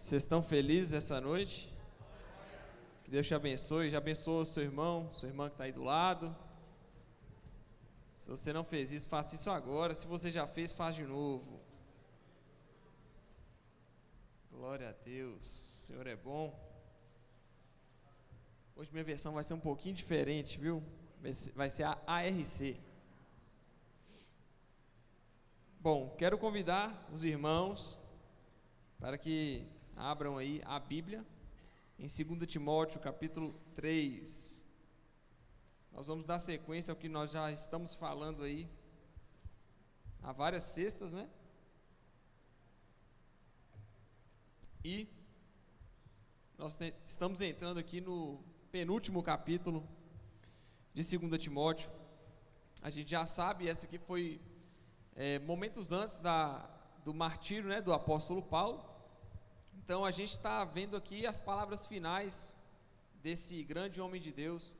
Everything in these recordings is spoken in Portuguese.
Vocês estão felizes essa noite? Que Deus te abençoe. Já abençoe o seu irmão, sua irmã que está aí do lado. Se você não fez isso, faça isso agora. Se você já fez, faz de novo. Glória a Deus. O Senhor é bom. Hoje minha versão vai ser um pouquinho diferente, viu? Vai ser a ARC. Bom, quero convidar os irmãos para que abram aí a Bíblia em 2 Timóteo, capítulo 3. Nós vamos dar sequência ao que nós já estamos falando aí há várias sextas, né? E nós estamos entrando aqui no penúltimo capítulo de 2 Timóteo. A gente já sabe, essa aqui foi momentos antes do martírio, né, do apóstolo Paulo. Então a gente está vendo aqui as palavras finais desse grande homem de Deus,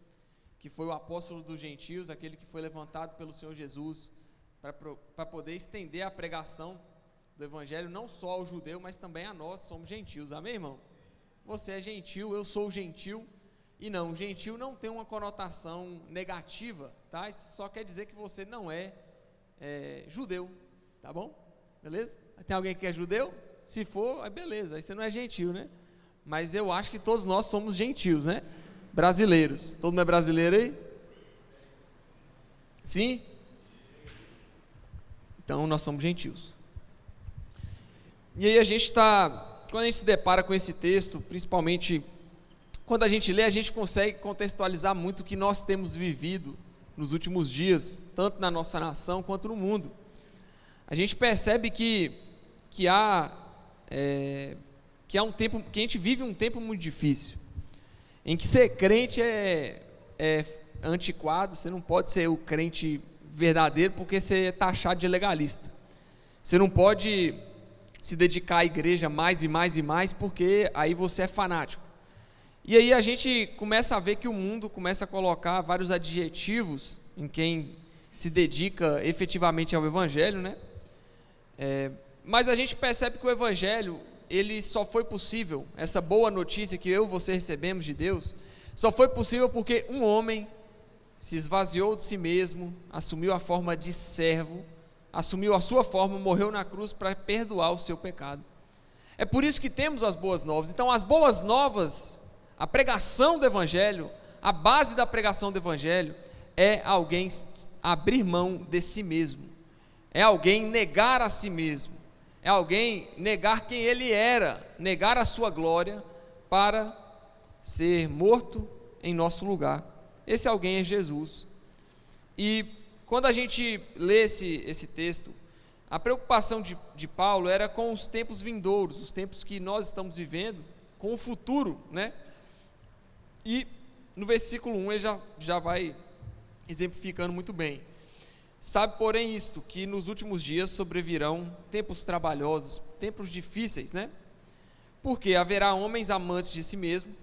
que foi o apóstolo dos gentios, aquele que foi levantado pelo Senhor Jesus para poder estender a pregação do evangelho, não só ao judeu, mas também a nós, somos gentios, amém, irmão? Você é gentil, eu sou gentil, e não, gentil não tem uma conotação negativa, tá? Isso só quer dizer que você não é judeu, tá bom? Beleza? Tem alguém que é judeu? Se for, beleza, aí você não é gentil, né? Mas eu acho que todos nós somos gentios, né? Brasileiros. Todo mundo é brasileiro aí? Sim? Então nós somos gentios. E aí quando a gente se depara com esse texto, principalmente quando a gente lê, a gente consegue contextualizar muito o que nós temos vivido nos últimos dias, tanto na nossa nação quanto no mundo. A gente percebe que há um tempo, que a gente vive um tempo muito difícil, em que ser crente é antiquado. Você não pode ser o crente verdadeiro porque você é taxado de legalista. Você não pode se dedicar à igreja mais e mais e mais, porque aí você é fanático. E aí a gente começa a ver que o mundo começa a colocar vários adjetivos em quem se dedica efetivamente ao evangelho, né? Mas a gente percebe que o evangelho, ele só foi possível, essa boa notícia que eu e você recebemos de Deus, só foi possível porque um homem se esvaziou de si mesmo, assumiu a forma de servo, assumiu a sua forma, morreu na cruz para perdoar o seu pecado. É por isso que temos as boas novas. Então as boas novas, a pregação do evangelho, a base da pregação do evangelho é alguém abrir mão de si mesmo, é alguém negar a si mesmo, é alguém negar quem ele era, negar a sua glória para ser morto em nosso lugar. Esse alguém é Jesus. E quando a gente lê esse texto, a preocupação de Paulo era com os tempos vindouros, os tempos que nós estamos vivendo, com o futuro, né? E no versículo 1 ele já vai exemplificando muito bem. Sabe, porém, isto, que nos últimos dias sobrevirão tempos trabalhosos, tempos difíceis, né? Porque haverá homens amantes de si mesmo,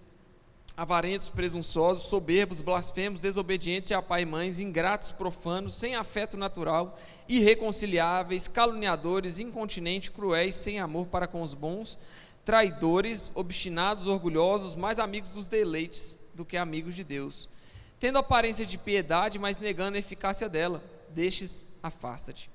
avarentos, presunçosos, soberbos, blasfemos, desobedientes a pai e mães, ingratos, profanos, sem afeto natural, irreconciliáveis, caluniadores, incontinentes, cruéis, sem amor para com os bons, traidores, obstinados, orgulhosos, mais amigos dos deleites do que amigos de Deus, tendo aparência de piedade, mas negando a eficácia dela. Destes, afasta-te.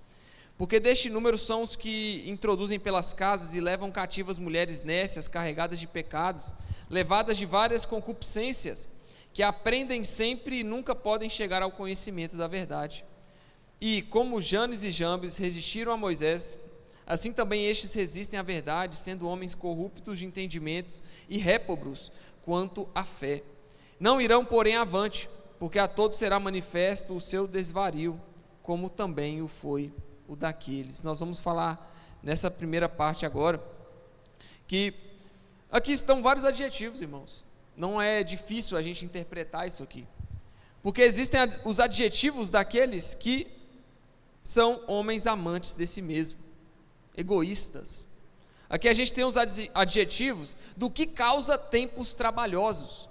Porque deste número são os que introduzem pelas casas e levam cativas mulheres nécias, carregadas de pecados, levadas de várias concupiscências, que aprendem sempre e nunca podem chegar ao conhecimento da verdade. E como Janes e Jambres resistiram a Moisés, assim também estes resistem à verdade, sendo homens corruptos de entendimentos e réprobos quanto à fé. Não irão, porém, avante, porque a todos será manifesto o seu desvario, como também o foi o daqueles. Nós vamos falar nessa primeira parte agora, que aqui estão vários adjetivos, irmãos. Não é difícil a gente interpretar isso aqui, porque existem os adjetivos daqueles que são homens amantes de si mesmo, egoístas. Aqui a gente tem os adjetivos do que causa tempos trabalhosos.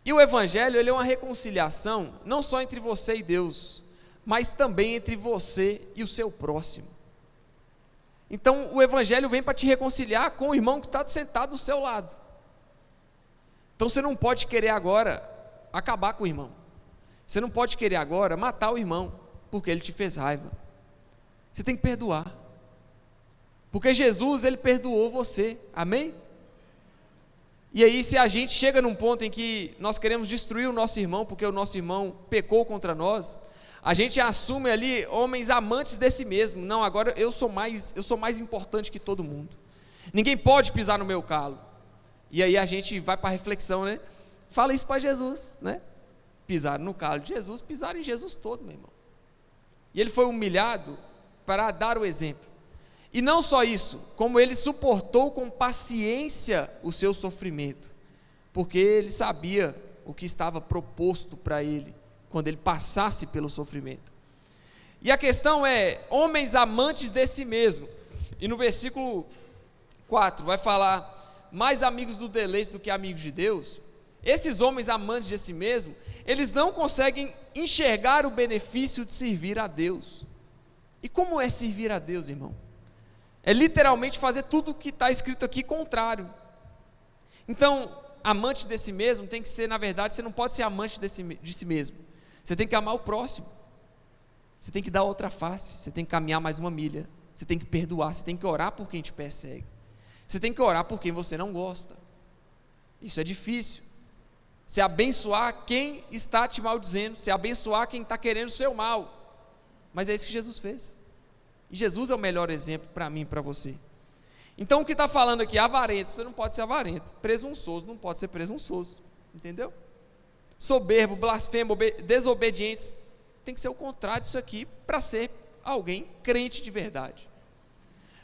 E o evangelho, ele é uma reconciliação, não só entre você e Deus, mas também entre você e o seu próximo. Então o evangelho vem para te reconciliar com o irmão que está sentado do seu lado. Então você não pode querer agora acabar com o irmão. Você não pode querer agora matar o irmão, porque ele te fez raiva. Você tem que perdoar. Porque Jesus, ele perdoou você. Amém? E aí, se a gente chega num ponto em que nós queremos destruir o nosso irmão, porque o nosso irmão pecou contra nós, a gente assume ali homens amantes de si mesmo. Não, agora eu sou mais importante que todo mundo. Ninguém pode pisar no meu calo. E aí a gente vai para a reflexão, né? Fala isso para Jesus, né? Pisaram no calo de Jesus, pisaram em Jesus todo, meu irmão. E ele foi humilhado para dar o exemplo. E não só isso, como ele suportou com paciência o seu sofrimento, porque ele sabia o que estava proposto para ele, quando ele passasse pelo sofrimento. E a questão é, homens amantes de si mesmo, e no versículo 4 vai falar, mais amigos do deleite do que amigos de Deus. Esses homens amantes de si mesmo, eles não conseguem enxergar o benefício de servir a Deus. E como é servir a Deus, irmão? É literalmente fazer tudo o que está escrito aqui contrário. Então, amante de si mesmo tem que ser, na verdade, você não pode ser amante de si mesmo. Você tem que amar o próximo. Você tem que dar outra face. Você tem que caminhar mais uma milha. Você tem que perdoar. Você tem que orar por quem te persegue. Você tem que orar por quem você não gosta. Isso é difícil. Você abençoar quem está te maldizendo. Você abençoar quem está querendo o seu mal. Mas é isso que Jesus fez. E Jesus é o melhor exemplo para mim e para você. Então o que está falando aqui, avarento, você não pode ser avarento. Presunçoso, não pode ser presunçoso. Entendeu? Soberbo, blasfemo, desobedientes. Tem que ser o contrário disso aqui para ser alguém crente de verdade.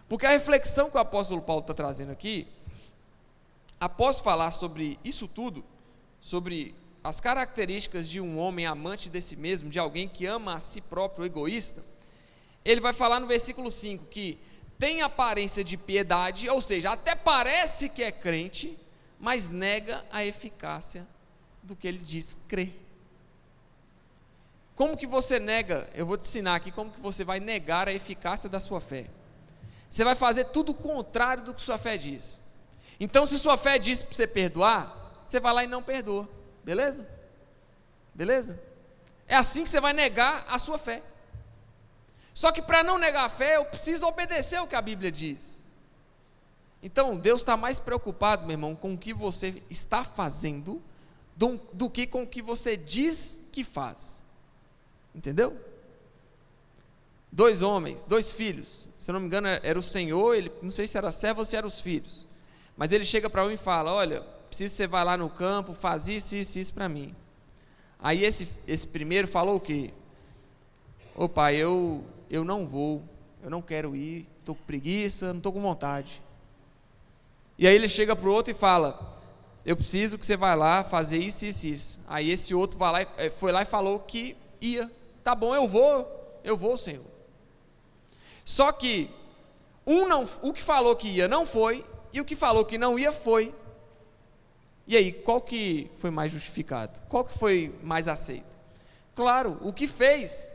Porque a reflexão que o apóstolo Paulo está trazendo aqui, após falar sobre isso tudo, sobre as características de um homem amante de si mesmo, de alguém que ama a si próprio, egoísta, ele vai falar no versículo 5 que tem aparência de piedade, ou seja, até parece que é crente, mas nega a eficácia do que ele diz crer. Como que você nega? Eu vou te ensinar aqui como que você vai negar a eficácia da sua fé. Você vai fazer tudo o contrário do que sua fé diz. Então, se sua fé diz para você perdoar, você vai lá e não perdoa, beleza? Beleza? É assim que você vai negar a sua fé. Só que para não negar a fé, eu preciso obedecer o que a Bíblia diz. Então, Deus está mais preocupado, meu irmão, com o que você está fazendo do que com o que você diz que faz. Entendeu? 2 homens, 2 filhos, se eu não me engano era o Senhor, ele, não sei se era servo ou se eram os filhos, mas ele chega para um e fala, olha, preciso que você vá lá no campo, faz isso para mim. Aí esse primeiro falou o quê? Ô pai, eu não vou, eu não quero ir, estou com preguiça, não estou com vontade. E aí ele chega para o outro e fala, eu preciso que você vá lá fazer isso. Aí esse outro foi lá e falou que ia. Tá bom, eu vou, Senhor. Só que o que falou que ia não foi, e o que falou que não ia foi. E aí, qual que foi mais justificado? Qual que foi mais aceito? Claro, o que fez.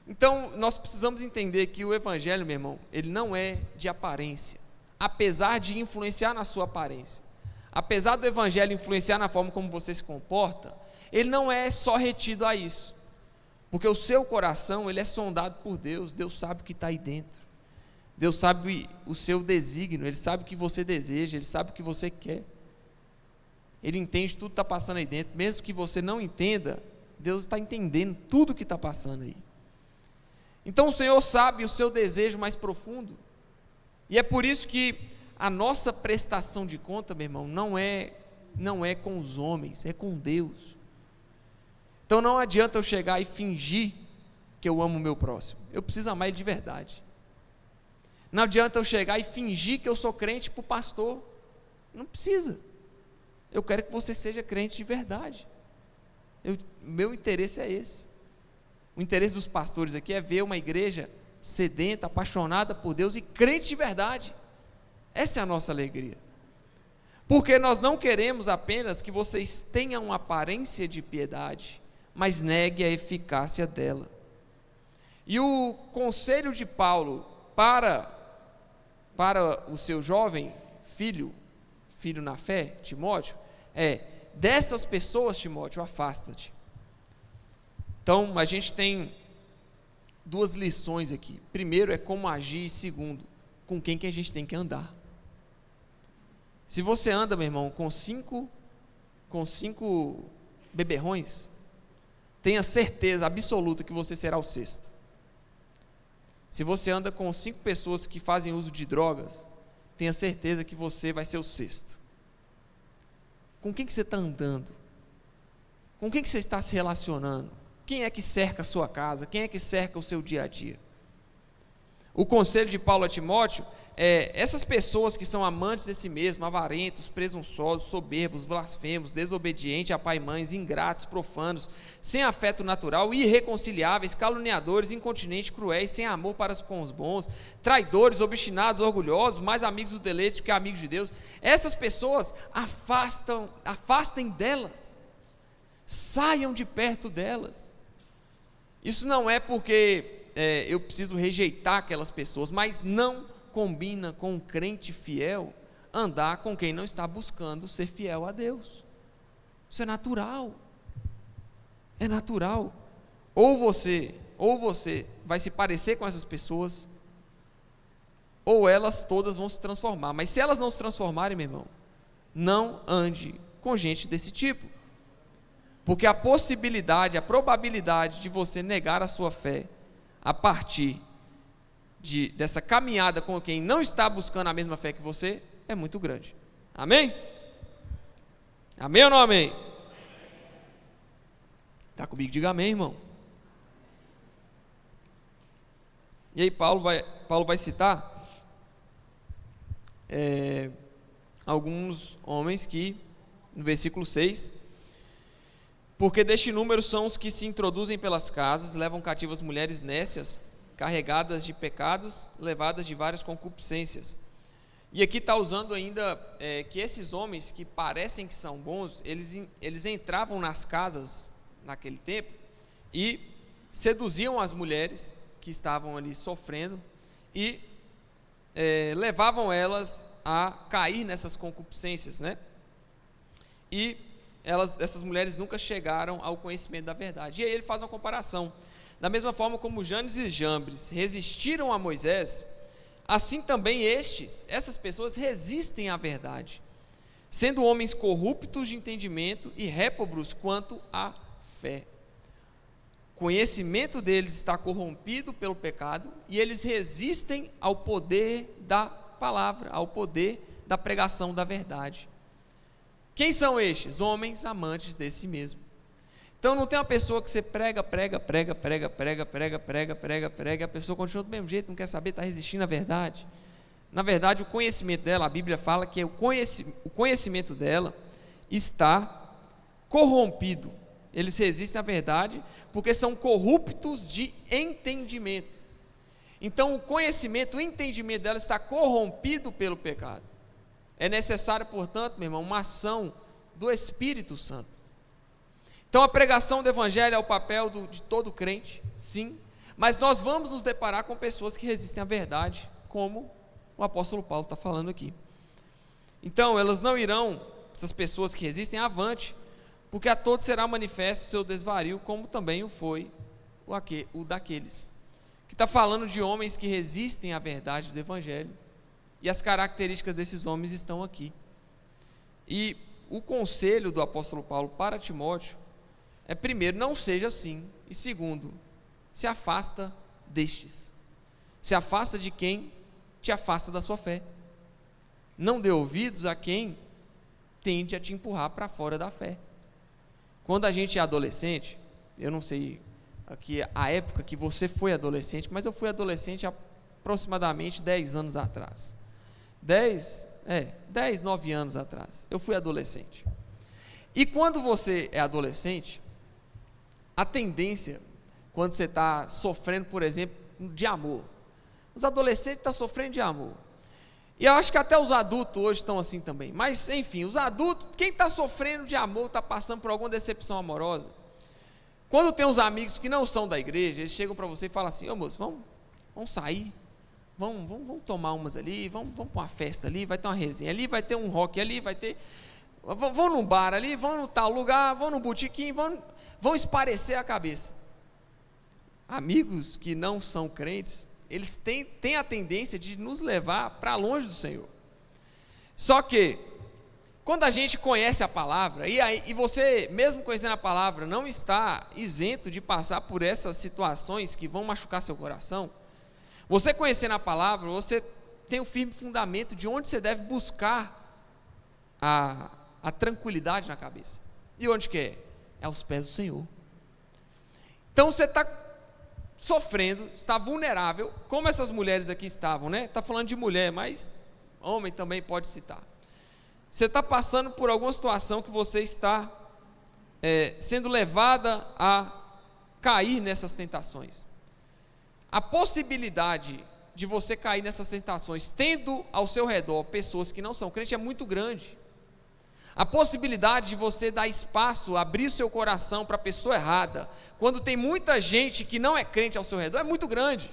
Então, nós precisamos entender que o evangelho, meu irmão, ele não é de aparência, apesar de influenciar na sua aparência. Apesar do evangelho influenciar na forma como você se comporta, ele não é só retido a isso. Porque o seu coração, ele é sondado por Deus. Deus sabe o que está aí dentro. Deus sabe o seu desígnio, Ele sabe o que você deseja, Ele sabe o que você quer. Ele entende tudo que está passando aí dentro. Mesmo que você não entenda, Deus está entendendo tudo o que está passando aí. Então o Senhor sabe o seu desejo mais profundo. E é por isso que a nossa prestação de conta, meu irmão, não é com os homens, é com Deus. Então não adianta eu chegar e fingir que eu amo o meu próximo. Eu preciso amar ele de verdade. Não adianta eu chegar e fingir que eu sou crente para o pastor. Não precisa. Eu quero que você seja crente de verdade. Meu interesse é esse. O interesse dos pastores aqui é ver uma igreja sedenta, apaixonada por Deus e crente de verdade. Essa é a nossa alegria. Porque nós não queremos apenas que vocês tenham uma aparência de piedade, mas negue a eficácia dela. E o conselho de Paulo para o seu jovem filho na fé, Timóteo, dessas pessoas, Timóteo, afasta-te. Então, a gente tem duas lições aqui. Primeiro é como agir, e segundo, com quem que a gente tem que andar. Se você anda, meu irmão, com cinco beberrões, tenha certeza absoluta que você será o sexto. Se você anda com 5 pessoas que fazem uso de drogas, tenha certeza que você vai ser o sexto. Com quem que você está andando? Com quem que você está se relacionando? Quem é que cerca a sua casa? Quem é que cerca o seu dia a dia? O conselho de Paulo a Timóteo essas pessoas que são amantes de si mesmo, avarentos, presunçosos, soberbos, blasfemos, desobedientes a pai e mães, ingratos, profanos, sem afeto natural, irreconciliáveis, caluniadores, incontinentes, cruéis, sem amor para com os bons, traidores, obstinados, orgulhosos, mais amigos do deleite que amigos de Deus. Essas pessoas afastem delas, saiam de perto delas. Isso não é porque eu preciso rejeitar aquelas pessoas, mas não combina com um crente fiel andar com quem não está buscando ser fiel a Deus. Isso é natural. É natural. Ou você vai se parecer com essas pessoas, ou elas todas vão se transformar. Mas se elas não se transformarem, meu irmão, não ande com gente desse tipo. Porque a probabilidade de você negar a sua fé a partir dessa caminhada com quem não está buscando a mesma fé que você é muito grande. Amém? Amém ou não amém? Está comigo? Diga amém, irmão. E aí Paulo vai citar alguns homens que, no versículo 6, porque deste número são os que se introduzem pelas casas, levam cativas mulheres nécias, carregadas de pecados, levadas de várias concupiscências. E aqui está usando ainda que esses homens que parecem que são bons, eles entravam nas casas naquele tempo e seduziam as mulheres que estavam ali sofrendo e levavam elas a cair nessas concupiscências, né? E essas mulheres nunca chegaram ao conhecimento da verdade. E aí ele faz uma comparação. Da mesma forma como Janes e Jambres resistiram a Moisés, assim também essas pessoas resistem à verdade, sendo homens corruptos de entendimento e réprobos quanto à fé. O conhecimento deles está corrompido pelo pecado e eles resistem ao poder da palavra, ao poder da pregação da verdade. Quem são estes? Homens amantes de si mesmo. Então não tem uma pessoa que você prega, e a pessoa continua do mesmo jeito, não quer saber, está resistindo à verdade. Na verdade, o conhecimento dela, a Bíblia fala que o conhecimento dela está corrompido. Eles resistem à verdade porque são corruptos de entendimento. Então o conhecimento, o entendimento dela está corrompido pelo pecado. É necessário, portanto, meu irmão, uma ação do Espírito Santo. Então a pregação do Evangelho é o papel de todo crente, sim, mas nós vamos nos deparar com pessoas que resistem à verdade, como o apóstolo Paulo está falando aqui. Então elas não irão, essas pessoas que resistem, avante, porque a todos será manifesto o seu desvario, como também o foi o daqueles. Que está falando de homens que resistem à verdade do Evangelho, e as características desses homens estão aqui. E o conselho do apóstolo Paulo para Timóteo primeiro, não seja assim, e segundo, se afasta destes, se afasta de quem te afasta da sua fé, não dê ouvidos a quem tende a te empurrar para fora da fé. Quando a gente é adolescente, eu não sei aqui a época que você foi adolescente, mas eu fui adolescente há aproximadamente 10 anos atrás, 9 anos atrás, eu fui adolescente. E quando você é adolescente, a tendência, quando você está sofrendo, por exemplo, de amor, os adolescentes estão sofrendo de amor, e eu acho que até os adultos hoje estão assim também, mas enfim, os adultos, quem está sofrendo de amor, está passando por alguma decepção amorosa, quando tem uns amigos que não são da igreja, eles chegam para você e falam assim: ô moço, vamos sair, Vamos tomar umas ali, vamos para uma festa ali, vai ter uma resenha ali, vai ter um rock ali, vai ter... Vão num bar ali, vão no tal lugar, vão no botequim, vão esparecer a cabeça. Amigos que não são crentes, eles têm a tendência de nos levar para longe do Senhor. Só que, quando a gente conhece a palavra, e você, mesmo conhecendo a palavra, não está isento de passar por essas situações que vão machucar seu coração, você conhecendo a palavra, você tem um firme fundamento de onde você deve buscar a tranquilidade na cabeça. E onde que é? É aos pés do Senhor. Então você está sofrendo, está vulnerável, como essas mulheres aqui estavam, né? Está falando de mulher, mas homem também pode citar. Você está passando por alguma situação que você está sendo levada a cair nessas tentações. A possibilidade de você cair nessas tentações, tendo ao seu redor pessoas que não são crentes, é muito grande. A possibilidade de você dar espaço, abrir o seu coração para a pessoa errada, quando tem muita gente que não é crente ao seu redor, é muito grande.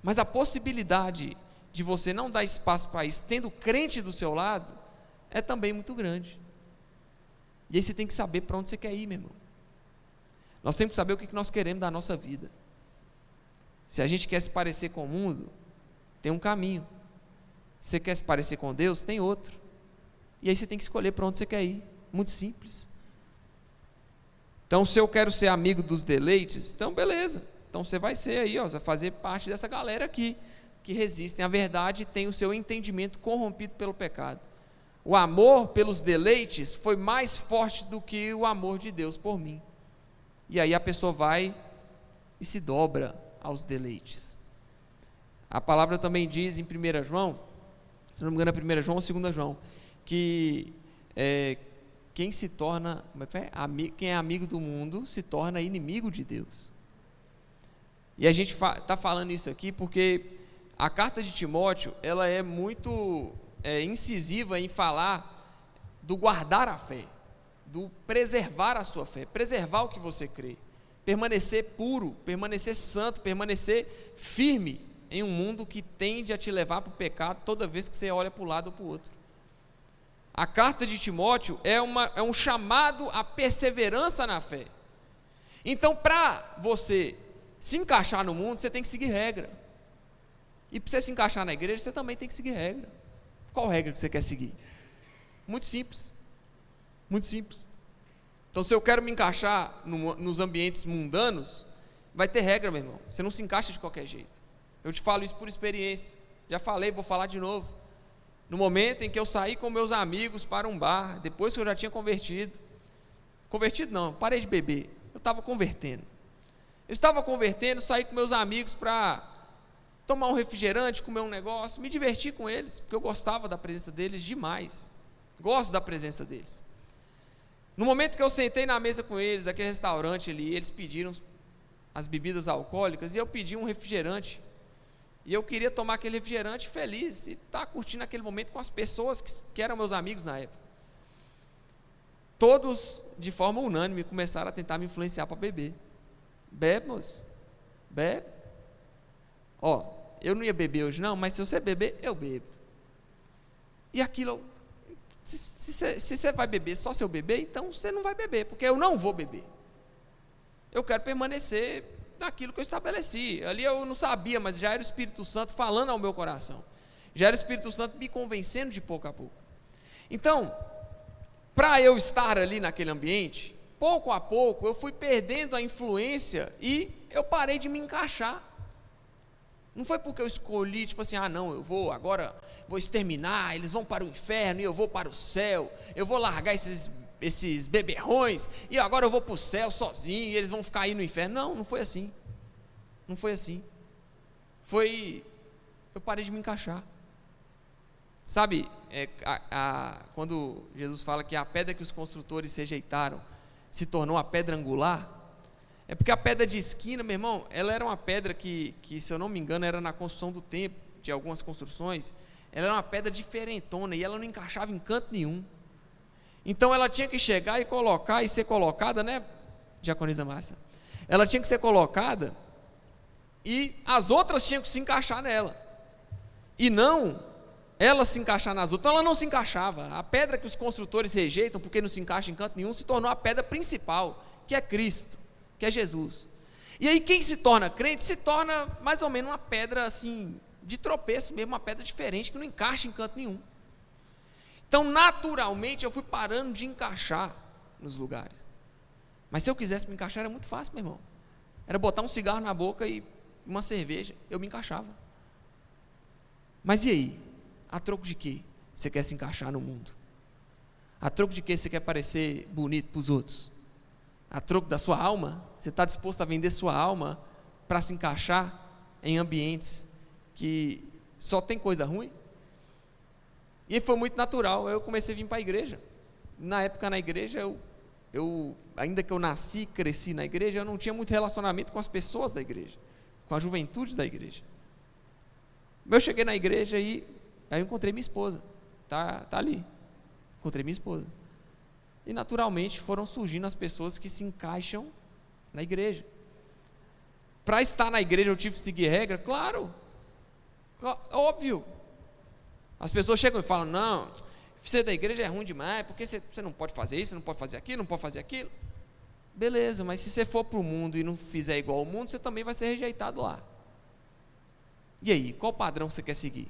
Mas a possibilidade de você não dar espaço para isso, tendo crente do seu lado, é também muito grande. E aí você tem que saber para onde você quer ir, meu irmão. Nós temos que saber o que nós queremos da nossa vida. Se a gente quer se parecer com o mundo, tem um caminho. Se você quer se parecer com Deus, tem outro. E aí você tem que escolher para onde você quer ir. Muito simples. Então, se eu quero ser amigo dos deleites, então beleza. Então você vai ser aí, você vai fazer parte dessa galera aqui, que resistem à verdade e tem o seu entendimento corrompido pelo pecado. O amor pelos deleites foi mais forte do que o amor de Deus por mim. E aí a pessoa vai e se dobra aos deleites. A palavra também diz em 1 João, se não me engano é 1 João ou 2 João, que quem se torna, quem é amigo do mundo se torna inimigo de Deus. E a gente está falando isso aqui porque a carta de Timóteo, ela é muito incisiva em falar do guardar a fé, do preservar a sua fé, preservar o que você crê, permanecer puro, permanecer santo, permanecer firme em um mundo que tende a te levar para o pecado toda vez que você olha para um lado ou para o outro. A carta de Timóteo é um chamado à perseverança na fé. Então, para você se encaixar no mundo, você tem que seguir regra. E para você se encaixar na igreja, você também tem que seguir regra. Qual regra que você quer seguir? Muito simples. Muito simples. Então, se eu quero me encaixar nos ambientes mundanos, vai ter regra, meu irmão. Você não se encaixa de qualquer jeito. Eu te falo isso por experiência. Já falei, vou falar de novo. No momento em que eu saí com meus amigos para um bar, depois que eu já tinha convertido não, parei de beber, eu estava convertendo. Eu estava convertendo, saí com meus amigos para tomar um refrigerante, comer um negócio, me divertir com eles, porque eu gostava da presença deles demais. Gosto da presença deles. No momento que eu sentei na mesa com eles, aquele restaurante ali, eles pediram as bebidas alcoólicas e eu pedi um refrigerante. E eu queria tomar aquele refrigerante feliz e estar curtindo aquele momento com as pessoas que eram meus amigos na época. Todos, de forma unânime, começaram a tentar me influenciar para beber. Bebe, moço. Bebe. Eu não ia beber hoje não, mas se você beber, eu bebo. E aquilo, se você vai beber só se eu beber, então você não vai beber, porque eu não vou beber. Eu quero permanecer naquilo que eu estabeleci. Ali eu não sabia, mas já era o Espírito Santo falando ao meu coração. Já era o Espírito Santo me convencendo de pouco a pouco. Então, para eu estar ali naquele ambiente, pouco a pouco eu fui perdendo a influência e eu parei de me encaixar. Não foi porque eu escolhi, tipo assim, não, eu vou agora, vou exterminar, eles vão para o inferno e eu vou para o céu, eu vou largar esses beberrões, e agora eu vou para o céu sozinho, e eles vão ficar aí no inferno. Não foi assim. Não foi assim. Eu parei de me encaixar. Sabe, quando Jesus fala que a pedra que os construtores rejeitaram se tornou a pedra angular, é porque a pedra de esquina, meu irmão, ela era uma pedra que se eu não me engano, era na construção do templo, de algumas construções, ela era uma pedra diferentona, e ela não encaixava em canto nenhum. Então ela tinha que chegar e colocar e ser colocada, né, diaconisa Márcia? Ela tinha que ser colocada e as outras tinham que se encaixar nela. e não ela se encaixar nas outras. Então ela não se encaixava. A pedra que os construtores rejeitam porque não se encaixa em canto nenhum se tornou a pedra principal, que é Cristo, que é Jesus. E aí quem se torna crente se torna mais ou menos uma pedra assim de tropeço mesmo, uma pedra diferente que não encaixa em canto nenhum. Então naturalmente eu fui parando de encaixar nos lugares. Mas se eu quisesse me encaixar era muito fácil, meu irmão. Era botar um cigarro na boca e uma cerveja, eu me encaixava. Mas e aí? A troco de quê você quer se encaixar no mundo? A troco de quê você quer parecer bonito para os outros? A troco da sua alma? Você está disposto a vender sua alma para se encaixar em ambientes que só tem coisa ruim? E foi muito natural, eu comecei a vir para a igreja. Na época na igreja, ainda que eu nasci e cresci na igreja, eu não tinha muito relacionamento com as pessoas da igreja, com a juventude da igreja. Eu cheguei na igreja e aí eu encontrei minha esposa, tá ali, encontrei minha esposa. E naturalmente foram surgindo as pessoas que se encaixam na igreja. Para estar na igreja eu tive que seguir regra? Claro, óbvio. As pessoas chegam e falam, não, ser da igreja é ruim demais, porque você não pode fazer isso, não pode fazer aquilo, não pode fazer aquilo. Beleza, mas se você for para o mundo e não fizer igual ao mundo, você também vai ser rejeitado lá. E aí, qual padrão você quer seguir?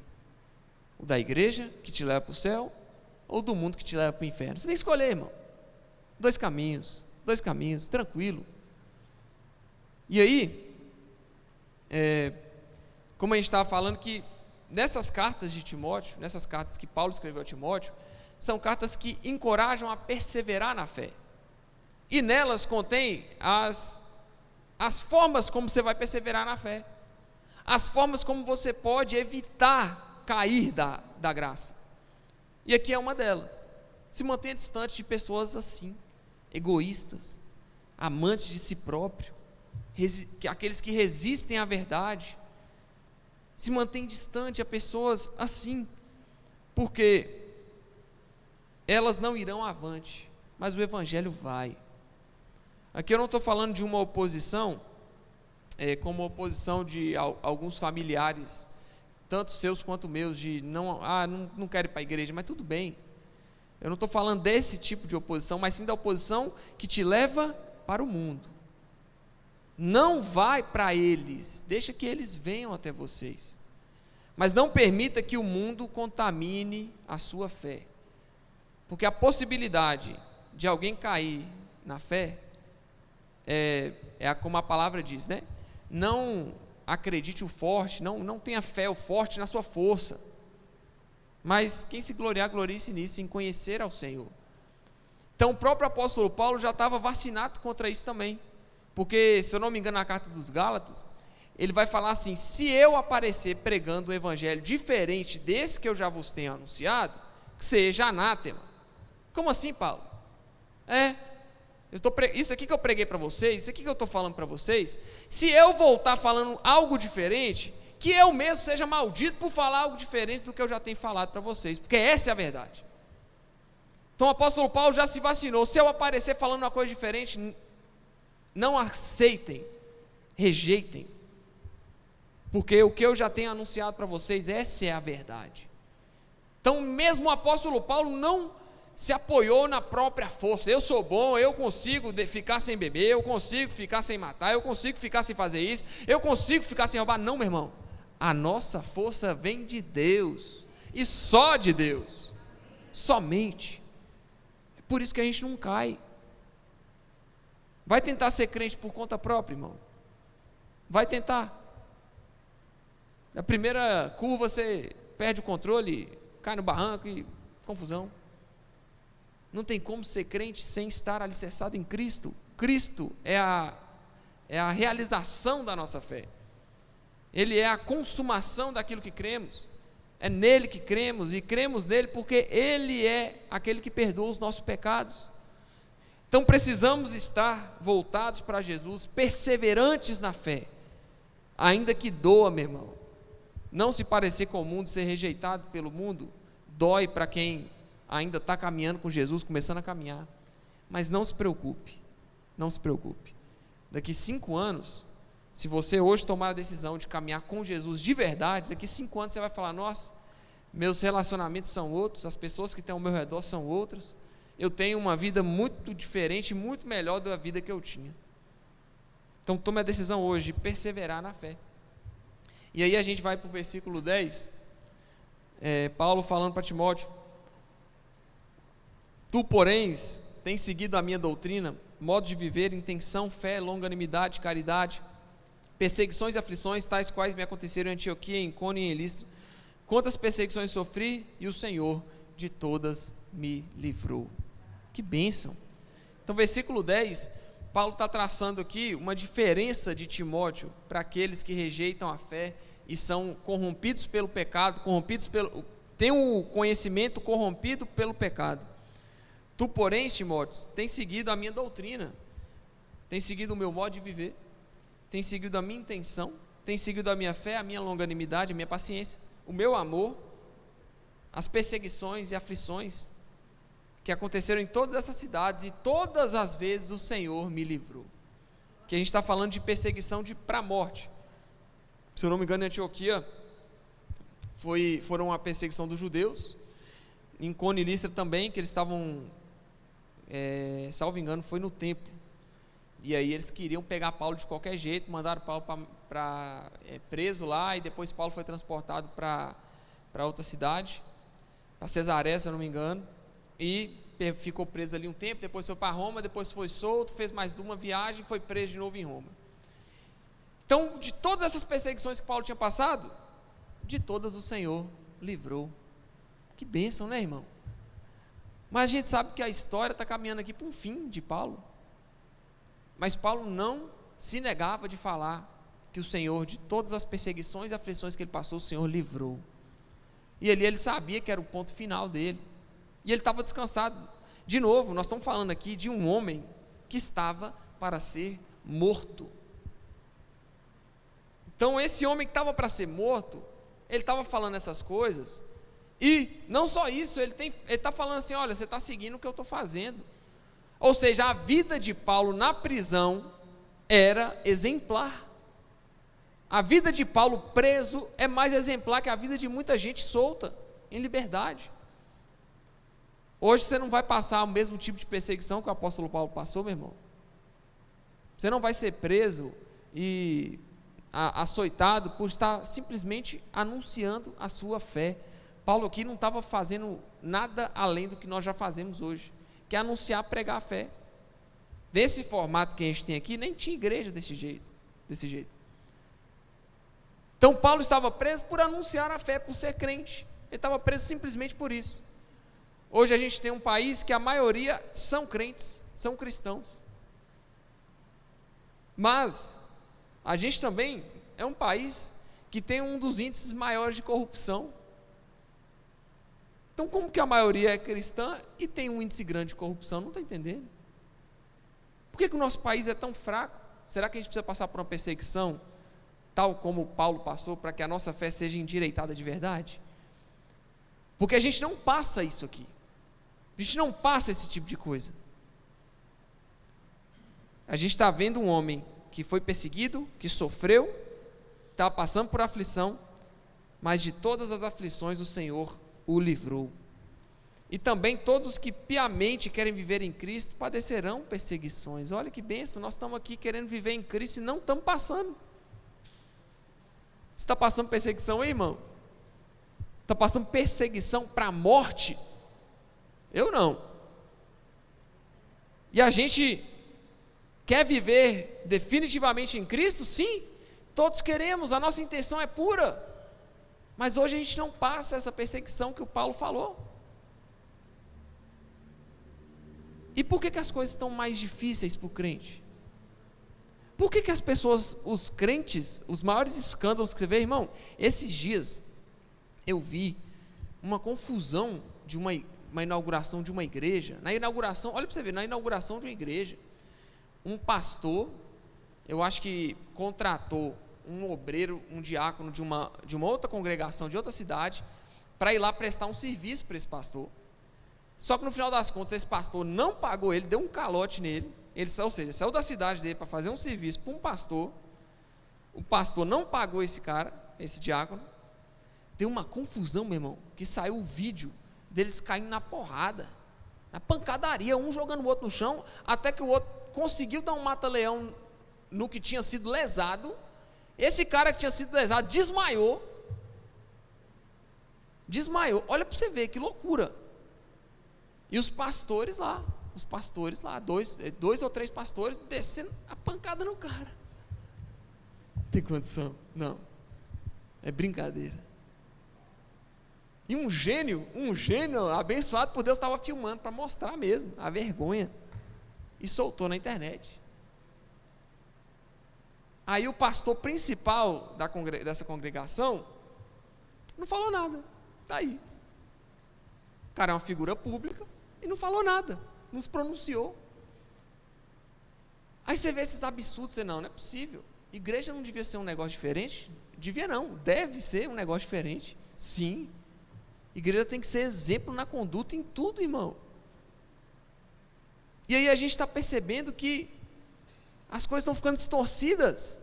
O da igreja, que te leva para o céu, ou do mundo que te leva para o inferno? Você tem que escolher, irmão. Dois caminhos, tranquilo. E aí, como a gente estava falando, que nessas cartas de Timóteo, nessas cartas que Paulo escreveu a Timóteo, são cartas que encorajam a perseverar na fé. E nelas contém as formas como você vai perseverar na fé. As formas como você pode evitar cair da graça. E aqui é uma delas. Se mantenha distante de pessoas assim, egoístas, amantes de si próprio, aqueles que resistem à verdade. Se mantém distante a pessoas assim, porque elas não irão avante, mas o evangelho vai. Aqui eu não estou falando de uma oposição, como a oposição de alguns familiares, tanto seus quanto meus, de não quero ir para a igreja, mas tudo bem. Eu não estou falando desse tipo de oposição, mas sim da oposição que te leva para o mundo. Não vai para eles, deixa que eles venham até vocês. Mas não permita que o mundo contamine a sua fé. Porque a possibilidade de alguém cair na fé, como a palavra diz, né? Não acredite o forte, não tenha fé o forte na sua força. Mas quem se gloriar, glorie-se nisso, em conhecer ao Senhor. Então o próprio apóstolo Paulo já estava vacinado contra isso também. Porque, se eu não me engano, na carta dos Gálatas, ele vai falar assim: se eu aparecer pregando um evangelho diferente desse que eu já vos tenho anunciado, que seja anátema. Como assim, Paulo? Isso aqui que eu preguei para vocês, isso aqui que eu estou falando para vocês, se eu voltar falando algo diferente, que eu mesmo seja maldito por falar algo diferente do que eu já tenho falado para vocês, porque essa é a verdade. Então o apóstolo Paulo já se vacinou. Se eu aparecer falando uma coisa diferente, não aceitem, rejeitem, porque o que eu já tenho anunciado para vocês, essa é a verdade. Então mesmo o apóstolo Paulo não se apoiou na própria força. Eu sou bom, eu consigo ficar sem beber, eu consigo ficar sem matar, eu consigo ficar sem fazer isso, eu consigo ficar sem roubar. Não, meu irmão, a nossa força vem de Deus, e só de Deus, somente. É por isso que a gente não cai. Vai tentar ser crente por conta própria, irmão? Vai tentar. Na primeira curva você perde o controle, cai no barranco e confusão. Não tem como ser crente sem estar alicerçado em Cristo. Cristo é a realização da nossa fé. Ele é a consumação daquilo que cremos. É nele que cremos, e cremos nele porque ele é aquele que perdoa os nossos pecados. Então precisamos estar voltados para Jesus, perseverantes na fé, ainda que doa, meu irmão. Não se parecer com o mundo, ser rejeitado pelo mundo, dói para quem ainda está caminhando com Jesus, começando a caminhar. Mas não se preocupe, não se preocupe. Daqui 5 anos, Se você hoje tomar a decisão de caminhar com Jesus de verdade, daqui 5 anos você vai falar: nossa, meus relacionamentos são outros, as pessoas que estão ao meu redor são outras, eu tenho uma vida muito diferente, muito melhor da vida que eu tinha. Então tome a decisão hoje de perseverar na fé. E aí a gente vai para o versículo 10, Paulo falando para Timóteo: tu, porém, tens seguido a minha doutrina, modo de viver, intenção, fé, longanimidade, caridade, perseguições e aflições, tais quais me aconteceram em Antioquia, em Icônio e em Listra. Quantas perseguições sofri, e o Senhor de todas me livrou. Que bênção! Então, versículo 10, Paulo está traçando aqui uma diferença de Timóteo para aqueles que rejeitam a fé e são corrompidos pelo pecado, têm o conhecimento corrompido pelo pecado. Tu, porém, Timóteo, tens seguido a minha doutrina, tens seguido o meu modo de viver, tens seguido a minha intenção, tens seguido a minha fé, a minha longanimidade, a minha paciência, o meu amor, as perseguições e aflições que aconteceram em todas essas cidades, e todas as vezes o Senhor me livrou. Que a gente está falando de perseguição para a morte. Se eu não me engano, em Antioquia foram a perseguição dos judeus, em Icônio e Listra também, que eles estavam, salvo engano, foi no templo, e aí eles queriam pegar Paulo de qualquer jeito, mandaram Paulo preso lá, e depois Paulo foi transportado para outra cidade, para Cesareia, se eu não me engano, e ficou preso ali um tempo, depois foi para Roma, depois foi solto, fez mais uma viagem e foi preso de novo em Roma. Então, de todas essas perseguições que Paulo tinha passado, de todas o Senhor livrou. Que bênção, né, irmão? Mas a gente sabe que a história está caminhando aqui para um fim de Paulo. Mas Paulo não se negava de falar que o Senhor, de todas as perseguições e aflições que ele passou, o Senhor livrou. E ali ele sabia que era o ponto final dele. E ele estava descansado. De novo, nós estamos falando aqui de um homem que estava para ser morto. Então esse homem que estava para ser morto, ele estava falando essas coisas, e não só isso, ele está falando assim: olha, você está seguindo o que eu estou fazendo. Ou seja, a vida de Paulo na prisão era exemplar. A vida de Paulo preso é mais exemplar que a vida de muita gente solta, em liberdade. Hoje você não vai passar o mesmo tipo de perseguição que o apóstolo Paulo passou, meu irmão. Você não vai ser preso e açoitado por estar simplesmente anunciando a sua fé. Paulo aqui não estava fazendo nada além do que nós já fazemos hoje, que é anunciar, pregar a fé. Desse formato que a gente tem aqui, nem tinha igreja desse jeito. Então Paulo estava preso por anunciar a fé, por ser crente. Ele estava preso simplesmente por isso. Hoje a gente tem um país que a maioria são crentes, são cristãos. Mas a gente também é um país que tem um dos índices maiores de corrupção. Então, como que a maioria é cristã e tem um índice grande de corrupção? Não estou entendendo. Por que o nosso país é tão fraco? Será que a gente precisa passar por uma perseguição, tal como Paulo passou, para que a nossa fé seja endireitada de verdade? Porque a gente não passa isso aqui. A gente não passa esse tipo de coisa. A gente está vendo um homem que foi perseguido, que sofreu, estava passando por aflição, mas de todas as aflições o Senhor o livrou. E também todos os que piamente querem viver em Cristo padecerão perseguições. Olha que bênção, nós estamos aqui querendo viver em Cristo e não estamos passando. Você está passando perseguição aí, irmão? Está passando perseguição para a morte? Eu não. E a gente quer viver definitivamente em Cristo? Sim, todos queremos, a nossa intenção é pura. Mas hoje a gente não passa essa perseguição que o Paulo falou. E por que as coisas estão mais difíceis para o crente? Por que as pessoas, os crentes, os maiores escândalos que você vê, irmão? Esses dias eu vi uma confusão de uma inauguração de uma igreja. Na inauguração, olha para você ver, na inauguração de uma igreja, um pastor, eu acho que contratou um obreiro, um diácono de uma outra congregação, de outra cidade, para ir lá prestar um serviço para esse pastor. Só que no final das contas, esse pastor não pagou ele, deu um calote nele, ou seja, saiu da cidade dele para fazer um serviço para um pastor, O pastor não pagou esse cara, esse diácono. Deu uma confusão, meu irmão, que saiu o vídeo deles caindo na porrada, na pancadaria, um jogando o outro no chão, até que o outro conseguiu dar um mata-leão no que tinha sido lesado. Esse cara que tinha sido lesado desmaiou. Olha para você ver que loucura. E os pastores lá, dois ou três pastores descendo a pancada no cara. Tem condição? Não. É brincadeira. E um gênio abençoado por Deus, estava filmando para mostrar mesmo a vergonha. E soltou na internet. Aí o pastor principal dessa congregação não falou nada. Está aí. O cara é uma figura pública e não falou nada, não se pronunciou. Aí você vê esses absurdos, você não é possível. Igreja não devia ser um negócio diferente? Devia não, deve ser um negócio diferente. Sim. Igreja tem que ser exemplo na conduta em tudo, irmão. E aí a gente está percebendo que as coisas estão ficando distorcidas.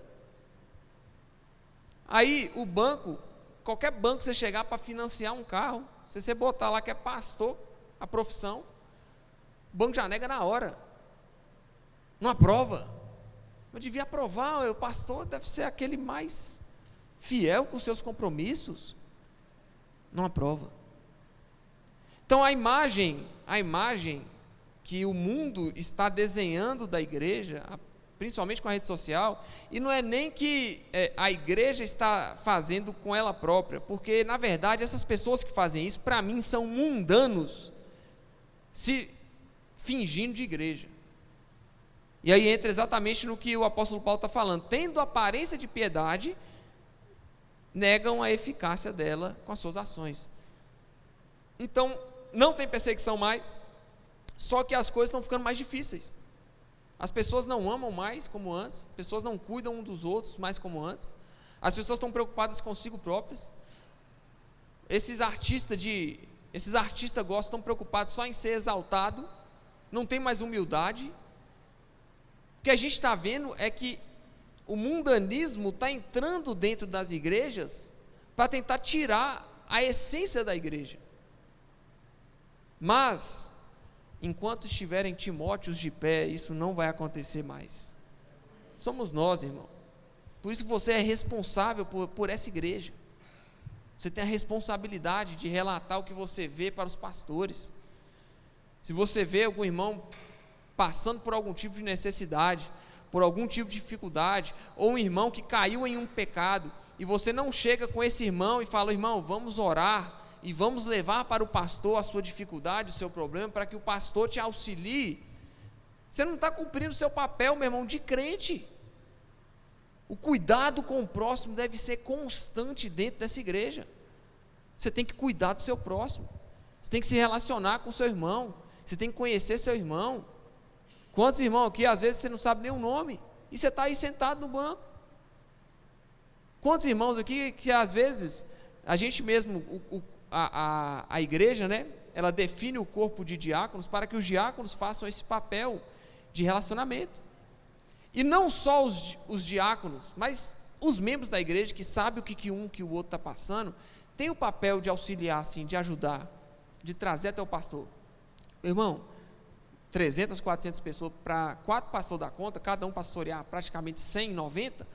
Aí o banco, qualquer banco que você chegar para financiar um carro, se você botar lá que é pastor, a profissão, o banco já nega na hora. Não aprova. Mas devia aprovar, o pastor deve ser aquele mais fiel com seus compromissos. Não aprova. Então a imagem que o mundo está desenhando da igreja, principalmente com a rede social, e não é nem que a igreja está fazendo com ela própria, porque na verdade essas pessoas que fazem isso, para mim, são mundanos, se fingindo de igreja. E aí entra exatamente no que o apóstolo Paulo está falando: tendo aparência de piedade, negam a eficácia dela com as suas ações. Então, não tem perseguição mais, só que as coisas estão ficando mais difíceis. As pessoas não amam mais como antes, as pessoas não cuidam um dos outros mais como antes, as pessoas estão preocupadas consigo próprias. Esses artistas gospel estão preocupados só em ser exaltado, não tem mais humildade. O que a gente está vendo é que o mundanismo está entrando dentro das igrejas para tentar tirar a essência da igreja. Mas, enquanto estiverem Timóteos de pé, isso não vai acontecer mais. Somos nós, irmão. Por isso que você é responsável por essa igreja. Você tem a responsabilidade de relatar o que você vê para os pastores. Se você vê algum irmão passando por algum tipo de necessidade, por algum tipo de dificuldade, ou um irmão que caiu em um pecado, e você não chega com esse irmão e fala: irmão, vamos orar, e vamos levar para o pastor a sua dificuldade, o seu problema, para que o pastor te auxilie, você não está cumprindo o seu papel, meu irmão, de crente. O cuidado com o próximo deve ser constante dentro dessa igreja. Você tem que cuidar do seu próximo, você tem que se relacionar com o seu irmão, você tem que conhecer seu irmão. Quantos irmãos aqui, às vezes você não sabe nem o nome, e você está aí sentado no banco? Quantos irmãos aqui que às vezes, a gente mesmo, a igreja, né, ela define o corpo de diáconos para que os diáconos façam esse papel de relacionamento. E não só os diáconos, mas os membros da igreja que sabem o que o outro está passando, tem o papel de auxiliar, assim, de ajudar, de trazer até o pastor. Meu irmão, 300, 400 pessoas para 4 pastores dar conta, cada um pastorear praticamente 100, 90,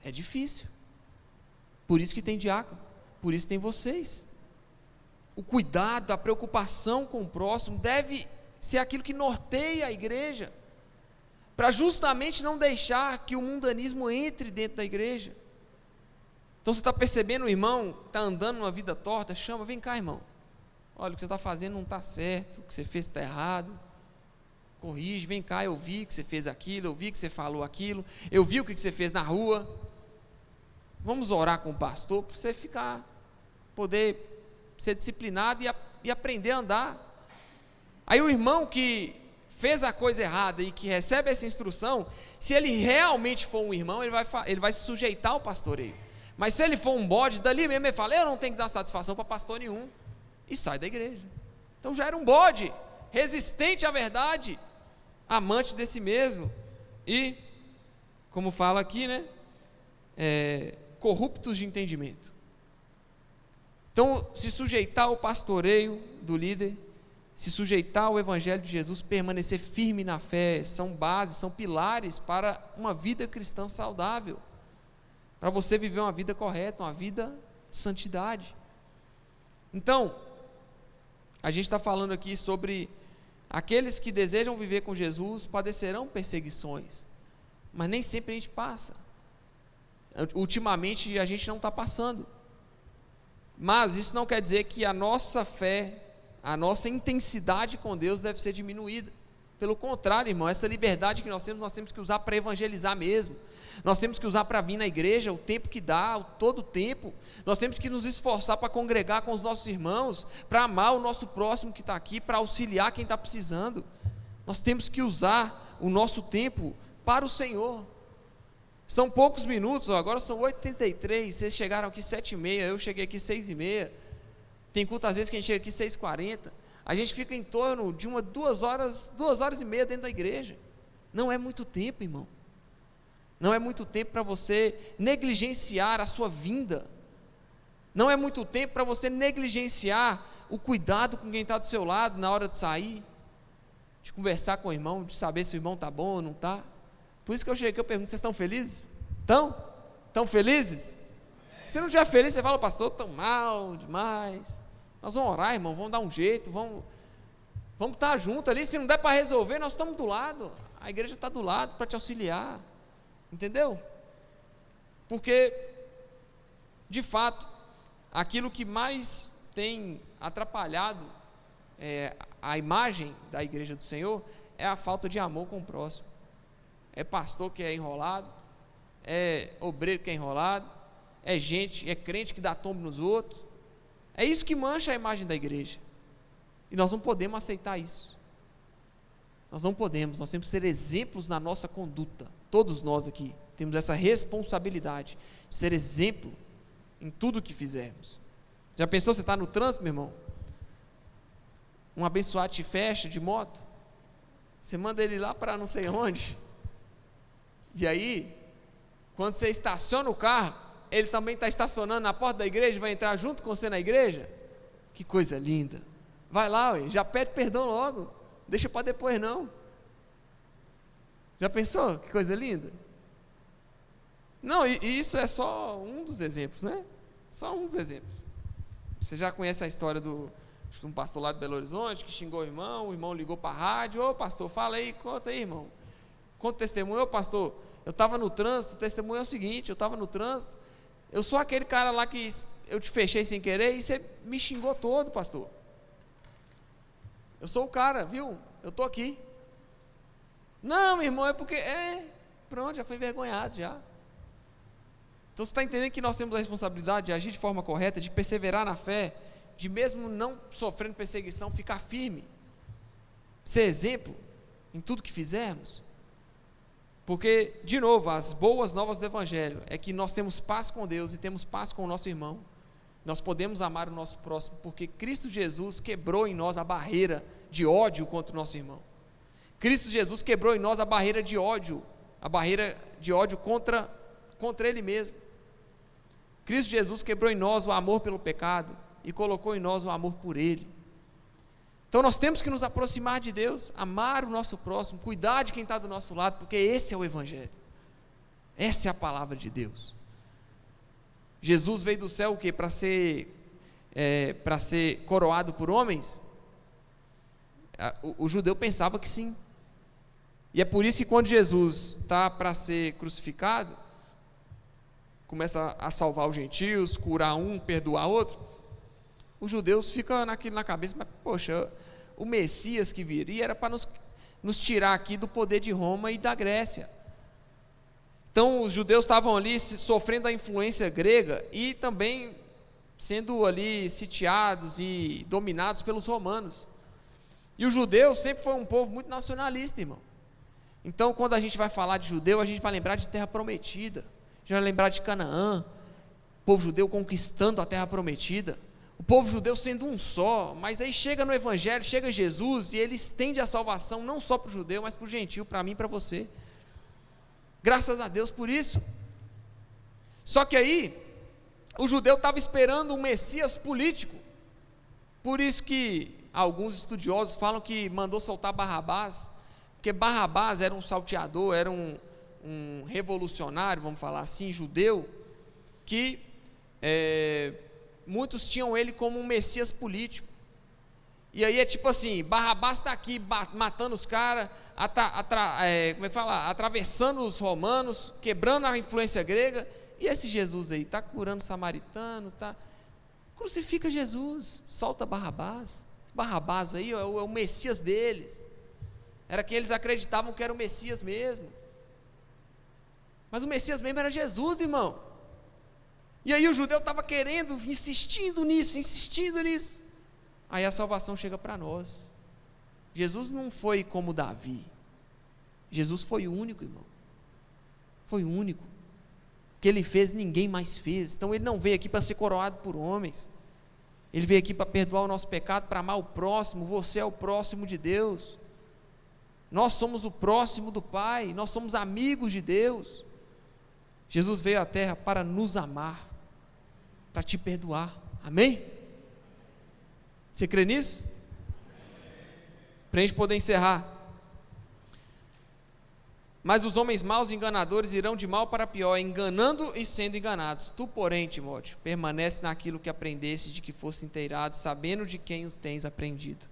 é difícil. Por isso que tem diácono, por isso tem vocês. O cuidado, a preocupação com o próximo deve ser aquilo que norteia a igreja, para justamente não deixar que o mundanismo entre dentro da igreja. Então você está percebendo o irmão está andando numa vida torta, chama: vem cá, irmão, olha, o que você está fazendo não está certo, o que você fez está errado, corrige, vem cá, eu vi que você fez aquilo, eu vi que você falou aquilo, eu vi o que você fez na rua, vamos orar com o pastor, para você poder ser disciplinado e aprender a andar. Aí o irmão que fez a coisa errada e que recebe essa instrução, se ele realmente for um irmão, ele vai se sujeitar ao pastoreio. Mas se ele for um bode, dali mesmo ele fala: eu não tenho que dar satisfação para pastor nenhum, e sai da igreja. Então já era um bode, resistente à verdade, amante de si mesmo, e, como fala aqui, né, corruptos de entendimento. Então, se sujeitar ao pastoreio do líder, se sujeitar ao Evangelho de Jesus, permanecer firme na fé, são bases, são pilares para uma vida cristã saudável, para você viver uma vida correta, uma vida de santidade. Então, a gente está falando aqui sobre aqueles que desejam viver com Jesus padecerão perseguições, mas nem sempre a gente passa. Ultimamente a gente não está passando, mas isso não quer dizer que a nossa fé, a nossa intensidade com Deus deve ser diminuída. Pelo contrário, irmão, essa liberdade que nós temos que usar para evangelizar mesmo. Nós temos que usar para vir na igreja o tempo que dá, todo o tempo. Nós temos que nos esforçar para congregar com os nossos irmãos, para amar o nosso próximo que está aqui, para auxiliar quem está precisando. Nós temos que usar o nosso tempo para o Senhor. São poucos minutos, agora são 8h33, vocês chegaram aqui 7h30, eu cheguei aqui 6h30, tem culto às vezes que a gente chega aqui 6h40, a gente fica em torno de 2 horas e meia dentro da igreja. Não é muito tempo, irmão, não é muito tempo para você negligenciar a sua vinda, não é muito tempo para você negligenciar o cuidado com quem está do seu lado na hora de sair, de conversar com o irmão, de saber se o irmão está bom ou não está. Por isso que eu cheguei aqui, eu pergunto, vocês estão felizes? Estão felizes? Se não estiver feliz, você fala, pastor, estão mal demais. Nós vamos orar, irmão, vamos dar um jeito, vamos estar juntos ali. Se não der para resolver, nós estamos do lado. A igreja está do lado para te auxiliar. Entendeu? Porque, de fato, aquilo que mais tem atrapalhado a imagem da igreja do Senhor é a falta de amor com o próximo. É pastor que é enrolado, é obreiro que é enrolado, é crente que dá tombo nos outros. É isso que mancha a imagem da igreja. E nós não podemos aceitar isso. Nós temos que ser exemplos na nossa conduta. Todos nós aqui temos essa responsabilidade de ser exemplo em tudo que fizermos. Já pensou, você está no trânsito, meu irmão? Um abençoado te fecha de moto, você manda ele lá para não sei onde, e aí, quando você estaciona o carro, ele também está estacionando na porta da igreja, vai entrar junto com você na igreja? Que coisa linda! Vai lá, ué, já pede perdão logo, deixa para depois não. Já pensou? Que coisa linda! Não, e isso é só um dos exemplos, né? Só um dos exemplos. Você já conhece a história de um pastor lá de Belo Horizonte, que xingou o irmão ligou para a rádio, ô pastor, fala aí, conta aí, irmão. Conta o testemunho, ô pastor, eu estava no trânsito, o testemunho é o seguinte, eu estava no trânsito, eu sou aquele cara lá que eu te fechei sem querer e você me xingou todo, pastor. Eu sou o cara, viu? Eu estou aqui. Não, meu irmão, é porque, pronto, já fui envergonhado já. Então você está entendendo que nós temos a responsabilidade de agir de forma correta, de perseverar na fé, de mesmo não sofrendo perseguição, ficar firme, ser exemplo em tudo que fizermos. Porque, de novo, as boas novas do Evangelho é que nós temos paz com Deus e temos paz com o nosso irmão. Nós podemos amar o nosso próximo porque Cristo Jesus quebrou em nós a barreira de ódio contra o nosso irmão. Cristo Jesus quebrou em nós a barreira de ódio contra Ele mesmo. Cristo Jesus quebrou em nós o amor pelo pecado e colocou em nós o amor por Ele. Então nós temos que nos aproximar de Deus, amar o nosso próximo, cuidar de quem está do nosso lado, porque esse é o Evangelho, essa é a palavra de Deus. Jesus veio do céu o quê? Para ser coroado por homens? O judeu pensava que sim, e é por isso que quando Jesus está para ser crucificado, começa a salvar os gentios, curar um, perdoar outro, os judeus ficam naquilo na cabeça, mas poxa, o Messias que viria era para nos tirar aqui do poder de Roma e da Grécia. Então os judeus estavam ali sofrendo a influência grega e também sendo ali sitiados e dominados pelos romanos. E o judeu sempre foi um povo muito nacionalista, irmão. Então quando a gente vai falar de judeu, a gente vai lembrar de terra prometida, a gente vai lembrar de Canaã, o povo judeu conquistando a terra prometida, o povo judeu sendo um só. Mas aí chega no Evangelho, chega Jesus e ele estende a salvação não só para o judeu, mas para o gentio, para mim e para você. Graças a Deus por isso. Só que aí, o judeu estava esperando um Messias político. Por isso que alguns estudiosos falam que mandou soltar Barrabás, porque Barrabás era um salteador, era um revolucionário, vamos falar assim, judeu, que muitos tinham ele como um Messias político. E aí é tipo assim, Barrabás está aqui matando os caras, atravessando os romanos, quebrando a influência grega, e esse Jesus aí está curando o samaritano, crucifica Jesus, solta Barrabás. Barrabás aí é o Messias deles, era que eles acreditavam que era o Messias mesmo, mas o Messias mesmo era Jesus, irmão. E aí o judeu estava querendo, insistindo nisso, aí a salvação chega para nós. Jesus não foi como Davi, Jesus foi o único, irmão, foi o único, o que ele fez ninguém mais fez. Então ele não veio aqui para ser coroado por homens, ele veio aqui para perdoar o nosso pecado, para amar o próximo. Você é o próximo de Deus, nós somos o próximo do Pai, nós somos amigos de Deus. Jesus veio à terra para nos amar, para te perdoar, amém? Você crê nisso? Para a gente poder encerrar. Mas os homens maus e enganadores irão de mal para pior, enganando e sendo enganados. Tu, porém, Timóteo, permanece naquilo que aprendeste, de que foste inteirado, sabendo de quem os tens aprendido,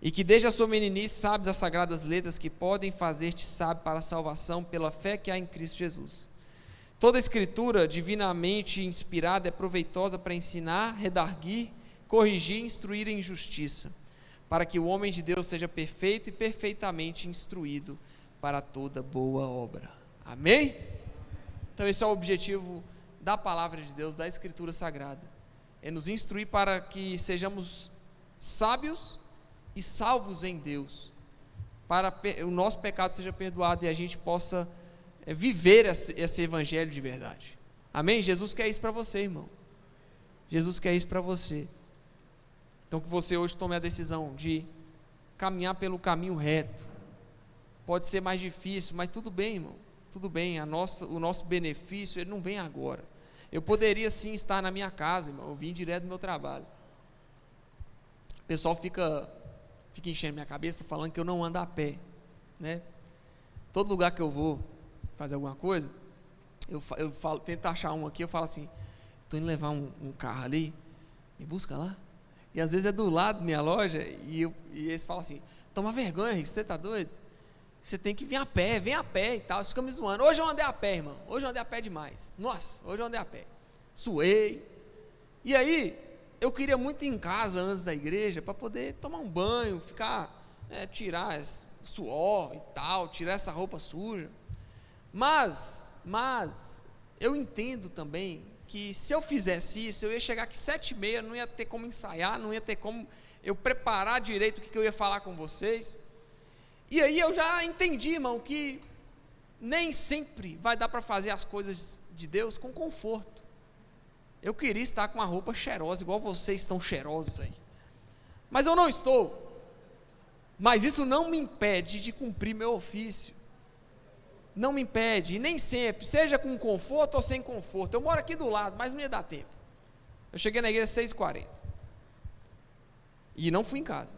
e que desde a sua meninice sabes as sagradas letras que podem fazer-te sábio para a salvação pela fé que há em Cristo Jesus. Toda a escritura divinamente inspirada é proveitosa para ensinar, redarguir, corrigir e instruir em justiça, para que o homem de Deus seja perfeito e perfeitamente instruído para toda boa obra. Amém? Então esse é o objetivo da palavra de Deus, da escritura sagrada, é nos instruir para que sejamos sábios e salvos em Deus, para o nosso pecado seja perdoado e a gente possa viver esse evangelho de verdade. Amém? Jesus quer isso para você, irmão. Jesus quer isso para você. Então que você hoje tome a decisão de caminhar pelo caminho reto. Pode ser mais difícil, mas tudo bem, irmão, tudo bem. O nosso benefício, ele não vem agora. Eu poderia sim estar na minha casa, irmão, eu vim direto do meu trabalho. O pessoal fica enchendo minha cabeça falando que eu não ando a pé, né? Todo lugar que eu vou fazer alguma coisa, eu tento achar um aqui, eu falo assim, estou indo levar um carro ali, me busca lá. E às vezes é do lado da minha loja, e eles falam assim, toma vergonha, Rick, você está doido? Você tem que vir a pé, vem a pé e tal. Eles ficam me zoando. Hoje eu andei a pé, irmão, hoje eu andei a pé demais. Nossa, hoje eu andei a pé, suei. E aí, eu queria muito ir em casa antes da igreja, para poder tomar um banho, tirar esse suor e tal, tirar essa roupa suja. Mas eu entendo também que se eu fizesse isso, eu ia chegar aqui 7h30, não ia ter como ensaiar, não ia ter como eu preparar direito o que eu ia falar com vocês. E aí eu já entendi, irmão, que nem sempre vai dar para fazer as coisas de Deus com conforto. Eu queria estar com a roupa cheirosa, igual vocês estão cheirosos aí, mas eu não estou. Mas isso não me impede de cumprir meu ofício, não me impede, e nem sempre, seja com conforto ou sem conforto. Eu moro aqui do lado, mas não ia dar tempo. Eu cheguei na igreja às 6h40 e não fui em casa.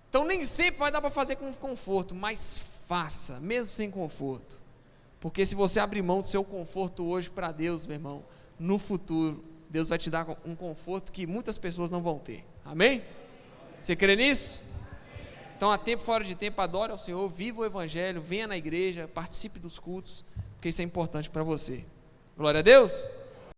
Então nem sempre vai dar para fazer com conforto, mas faça, mesmo sem conforto, porque se você abrir mão do seu conforto hoje para Deus, meu irmão, no futuro, Deus vai te dar um conforto que muitas pessoas não vão ter. Amém? Você crê nisso? Então, há tempo, fora de tempo, adore ao Senhor, viva o Evangelho, venha na igreja, participe dos cultos, porque isso é importante para você. Glória a Deus.